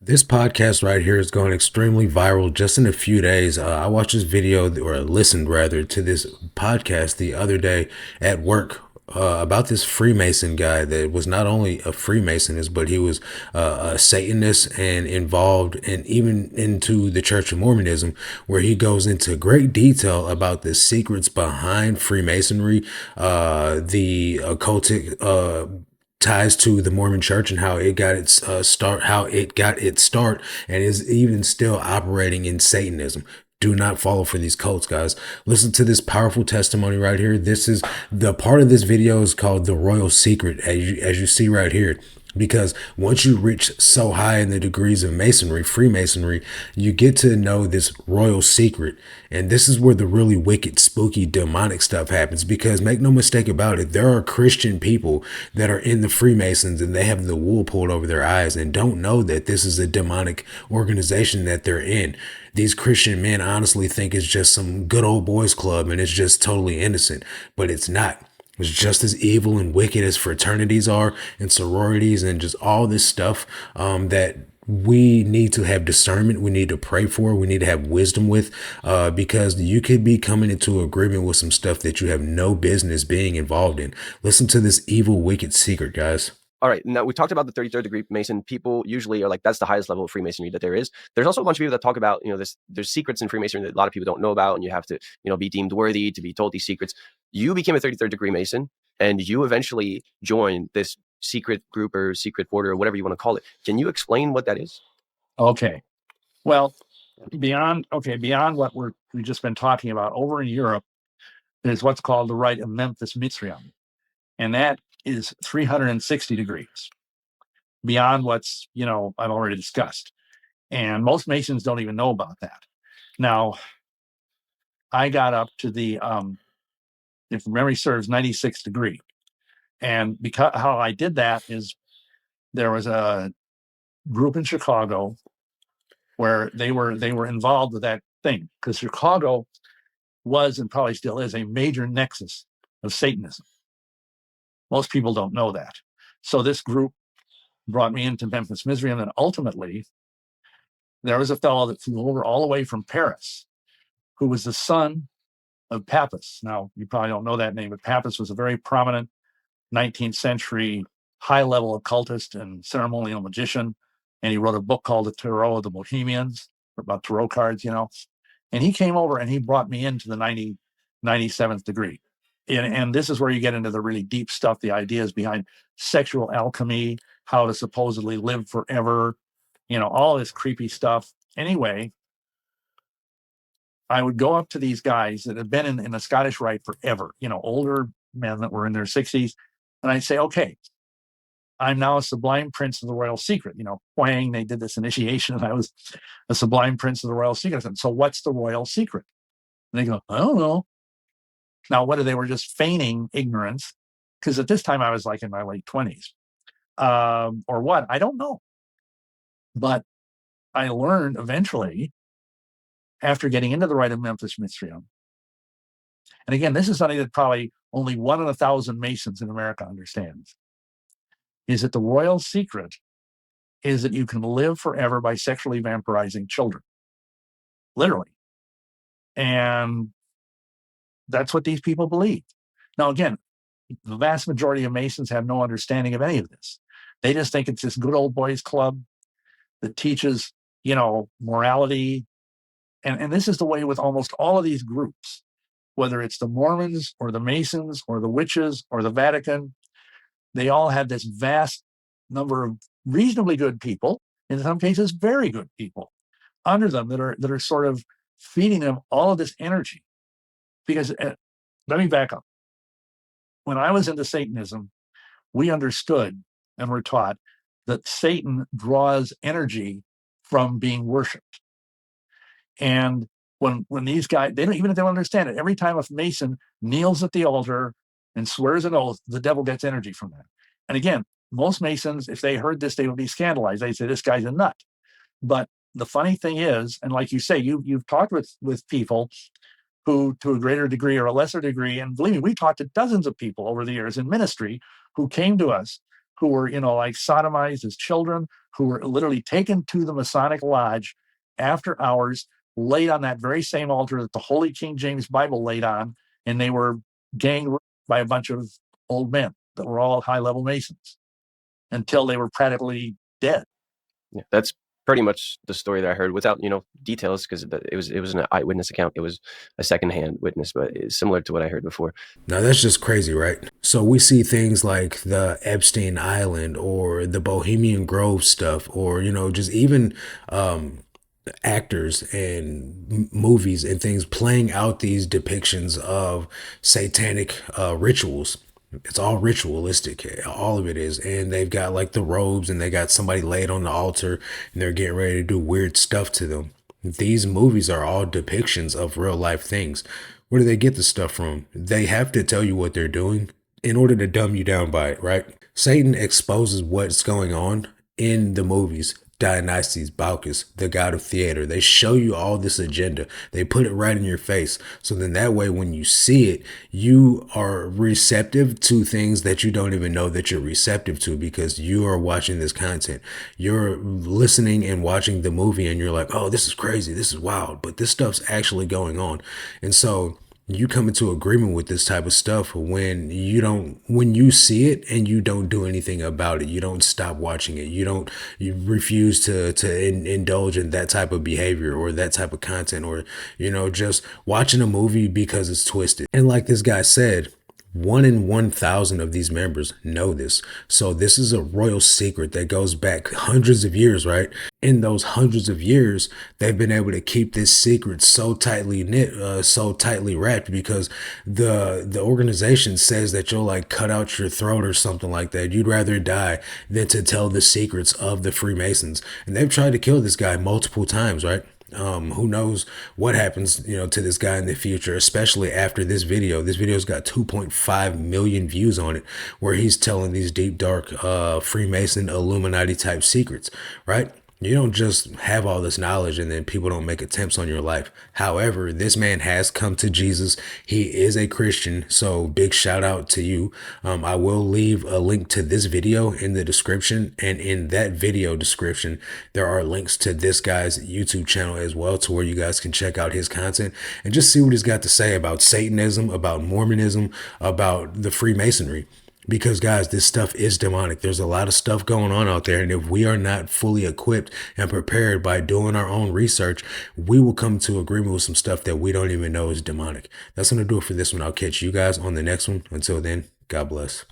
This podcast right here is going extremely viral just in a few days. I watched this video, or listened rather, to this podcast the other day at work about this Freemason guy that was not only a Freemasonist, but he was a Satanist and involved and even into the Church of Mormonism, where he goes into great detail about the secrets behind Freemasonry, the occultic ties to the Mormon Church and how it got its start, and is even still operating in Satanism. Do not follow for these cults, guys. Listen to this powerful testimony right here. This is the part of this video is called the Royal Secret, as you see right here. Because once you reach so high in the degrees of Masonry, Freemasonry, you get to know this royal secret. And this is where the really wicked, spooky, demonic stuff happens. Because make no mistake about it, there are Christian people that are in the Freemasons and they have the wool pulled over their eyes and don't know that this is a demonic organization that they're in. These Christian men honestly think it's just some good old boys club and it's just totally innocent, but it's not. It's just as evil and wicked as fraternities are and sororities and just all this stuff that we need to have discernment. We need to pray for. We need to have wisdom with, because you could be coming into agreement with some stuff that you have no business being involved in. Listen to this evil, wicked secret, guys. All right. Now we talked about the 33rd degree Mason. People usually are like, that's the highest level of Freemasonry that there is. There's also a bunch of people that talk about, there's secrets in Freemasonry that a lot of people don't know about, and you have to, be deemed worthy to be told these secrets. You became a 33rd degree Mason, and you eventually joined this secret group or secret order or whatever you want to call it. Can you explain what that is? Okay. Well, beyond what we've just been talking about, over in Europe, there's what's called the Rite of Memphis Mithraeum, and that is 360 degrees beyond what's I've already discussed, and most Masons don't even know about that. Now, I got up to the if memory serves, 96 degree, and because how I did that is there was a group in Chicago where they were involved with that thing, because Chicago was and probably still is a major nexus of Satanism. Most people don't know that. So this group brought me into Memphis Mithraeum, and ultimately there was a fellow that flew over all the way from Paris, who was the son of Pappas. Now, you probably don't know that name, but Pappas was a very prominent 19th century high-level occultist and ceremonial magician, and he wrote a book called The Tarot of the Bohemians, about tarot cards, and he came over and he brought me into the 97th degree. And this is where you get into the really deep stuff, the ideas behind sexual alchemy, how to supposedly live forever, all this creepy stuff. Anyway, I would go up to these guys that had been in the Scottish Rite forever, older men that were in their 60s, and I'd say, okay, I'm now a sublime prince of the royal secret. Whang, they did this initiation, and I was a sublime prince of the royal secret. I said, so what's the royal secret? And they go, I don't know. Now, whether they were just feigning ignorance, because at this time I was like in my late 20s, or what, I don't know. But I learned eventually, after getting into the Rite of Memphis Mithraeum, and again, this is something that probably only 1 in 1,000 Masons in America understands, is that the royal secret is that you can live forever by sexually vampirizing children, literally. And that's what these people believe. Now, again, the vast majority of Masons have no understanding of any of this. They just think it's this good old boys club that teaches, morality. And this is the way with almost all of these groups, whether it's the Mormons or the Masons or the witches or the Vatican. They all have this vast number of reasonably good people, in some cases very good people, under them that are sort of feeding them all of this energy. Because let me back up. When I was into Satanism, we understood and were taught that Satan draws energy from being worshipped. And when these guys, they don't, even if they don't understand it, every time a Mason kneels at the altar and swears an oath, the devil gets energy from that. And again, most Masons, if they heard this, they would be scandalized. They'd say, this guy's a nut. But the funny thing is, and like you say, you've talked with people who, to a greater degree or a lesser degree, and believe me, we talked to dozens of people over the years in ministry who came to us who were, like sodomized as children, who were literally taken to the Masonic Lodge after hours, laid on that very same altar that the Holy King James Bible laid on, and they were gang raped by a bunch of old men that were all high-level Masons until they were practically dead. Yeah, that's pretty much the story that I heard without, details, because it was an eyewitness account. It was a secondhand witness, but it's similar to what I heard before. Now that's just crazy, right? So we see things like the Epstein Island or the Bohemian Grove stuff, or just even um, actors and movies and things playing out these depictions of satanic rituals. It's all ritualistic, all of it is. And they've got like the robes and they got somebody laid on the altar and they're getting ready to do weird stuff to them. These movies are all depictions of real life things. Where do they get the stuff from? They have to tell you what they're doing in order to dumb you down by it, right? Satan exposes what's going on in the movies. Dionysus, Bacchus, the god of theater. They show you all this agenda. They put it right in your face. So then that way, when you see it, you are receptive to things that you don't even know that you're receptive to because you are watching this content. You're listening and watching the movie and you're like, oh, this is crazy. This is wild. But this stuff's actually going on. And so you come into agreement with this type of stuff when you see it and you don't do anything about it. You don't stop watching it. You refuse to indulge in that type of behavior or that type of content, or just watching a movie because it's twisted. And like this guy said, 1 in 1,000 of these members know this. So this is a royal secret that goes back hundreds of years, right? In those hundreds of years, they've been able to keep this secret so tightly knit, so tightly wrapped, because the organization says that you'll like cut out your throat or something like that. You'd rather die than to tell the secrets of the Freemasons. And they've tried to kill this guy multiple times, right? Who knows what happens, to this guy in the future, especially after this video. This video's got 2.5 million views on it, where he's telling these deep, dark, Freemason Illuminati type secrets, right? You don't just have all this knowledge and then people don't make attempts on your life. However, this man has come to Jesus. He is a Christian. So big shout out to you. I will leave a link to this video in the description. And in that video description, there are links to this guy's YouTube channel as well, to where you guys can check out his content and just see what he's got to say about Satanism, about Mormonism, about the Freemasonry. Because guys, this stuff is demonic. There's a lot of stuff going on out there. And if we are not fully equipped and prepared by doing our own research, we will come to agreement with some stuff that we don't even know is demonic. That's going to do it for this one. I'll catch you guys on the next one. Until then, God bless.